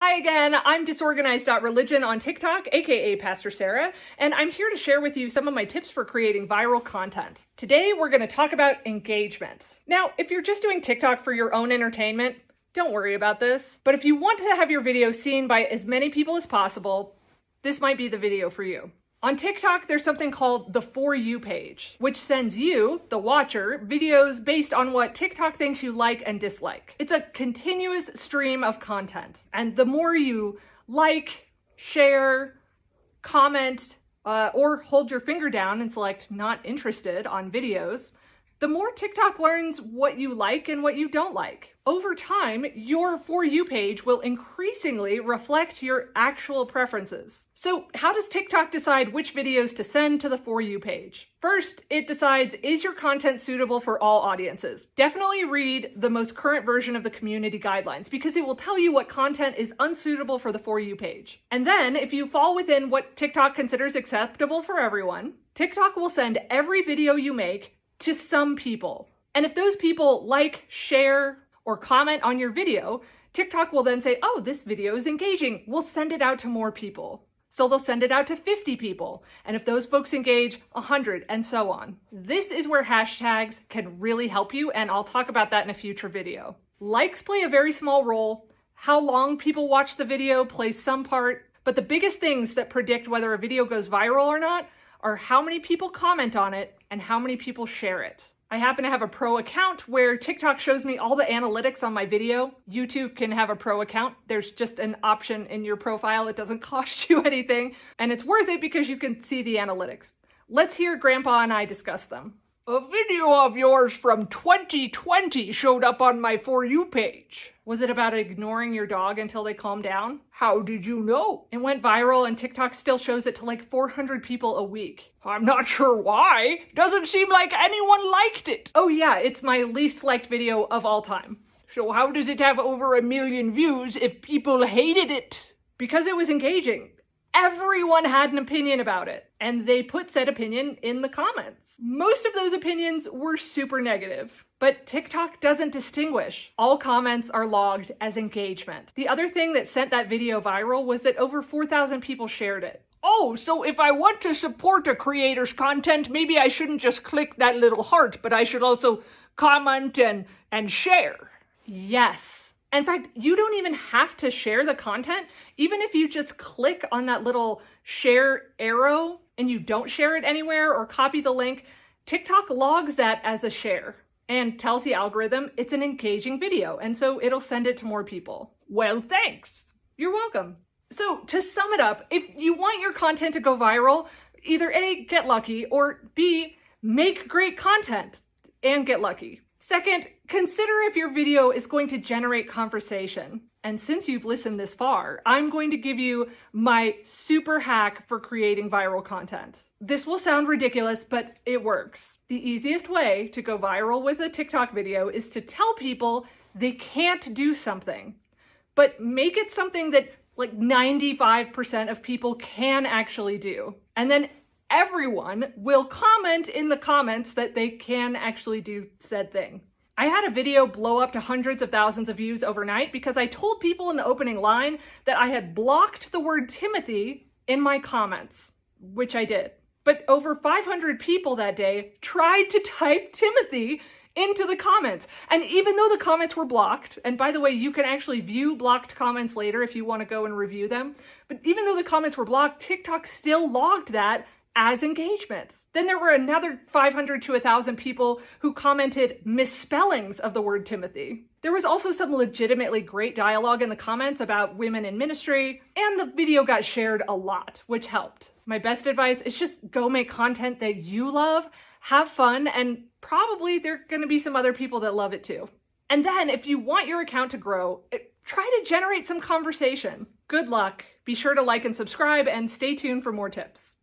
Hi again, I'm Disorganized.Religion on TikTok, aka Pastor Sarah, and I'm here to share with you some of my tips for creating viral content. Today, we're going to talk about engagement. Now, if you're just doing TikTok for your own entertainment, don't worry about this. But if you want to have your video seen by as many people as possible, this might be the video for you. On TikTok, there's something called the For You page, which sends you, the watcher, videos based on what TikTok thinks you like and dislike. It's a continuous stream of content. And the more you like, share, comment, or hold your finger down and select not interested on videos, the more TikTok learns what you like and what you don't like. Over time, your For You page will increasingly reflect your actual preferences. So how does TikTok decide which videos to send to the For You page? First, it decides, is your content suitable for all audiences? Definitely read the most current version of the community guidelines because it will tell you what content is unsuitable for the For You page. And then, if you fall within what TikTok considers acceptable for everyone, TikTok will send every video you make to some people. And if those people like, share, or comment on your video, TikTok will then say, oh, this video is engaging. We'll send it out to more people. So they'll send it out to 50 people. And if those folks engage, 100, and so on. This is where hashtags can really help you, and I'll talk about that in a future video. Likes play a very small role. How long people watch the video plays some part. But the biggest things that predict whether a video goes viral or not are how many people comment on it and how many people share it. I happen to have a pro account where TikTok shows me all the analytics on my video. You too can have a pro account. There's just an option in your profile. It doesn't cost you anything, and it's worth it because you can see the analytics. Let's hear Grandpa and I discuss them. A video of yours from 2020 showed up on my For You page. Was it about ignoring your dog until they calm down? How did you know? It went viral and TikTok still shows it to like 400 people a week. I'm not sure why. Doesn't seem like anyone liked it. Oh yeah, it's my least liked video of all time. So how does it have over 1 million views if people hated it? Because it was engaging. Everyone had an opinion about it, and they put said opinion in the comments. Most of those opinions were super negative, but TikTok doesn't distinguish. All comments are logged as engagement. The other thing that sent that video viral was that over 4,000 people shared it. Oh, so if I want to support a creator's content, maybe I shouldn't just click that little heart, but I should also comment and share. Yes. In fact, you don't even have to share the content. Even if you just click on that little share arrow and you don't share it anywhere or copy the link, TikTok logs that as a share and tells the algorithm it's an engaging video, and so it'll send it to more people. Well, thanks. You're welcome. So to sum it up, if you want your content to go viral, either A, get lucky, or B, make great content and get lucky. Second, consider if your video is going to generate conversation. And since you've listened this far, I'm going to give you my super hack for creating viral content. This will sound ridiculous, but it works. The easiest way to go viral with a TikTok video is to tell people they can't do something, but make it something that like 95% of people can actually do. And then everyone will comment in the comments that they can actually do said thing. I had a video blow up to hundreds of thousands of views overnight because I told people in the opening line that I had blocked the word Timothy in my comments, which I did. But over 500 people that day tried to type Timothy into the comments. And even though the comments were blocked, and by the way, you can actually view blocked comments later if you want to go and review them, but even though the comments were blocked, TikTok still logged that as engagements. Then there were another 500 to 1,000 people who commented misspellings of the word Timothy. There was also some legitimately great dialogue in the comments about women in ministry, and the video got shared a lot, which helped. My best advice is just go make content that you love, have fun, and probably there are gonna be some other people that love it too. And then if you want your account to grow, try to generate some conversation. Good luck. Be sure to like and subscribe and stay tuned for more tips.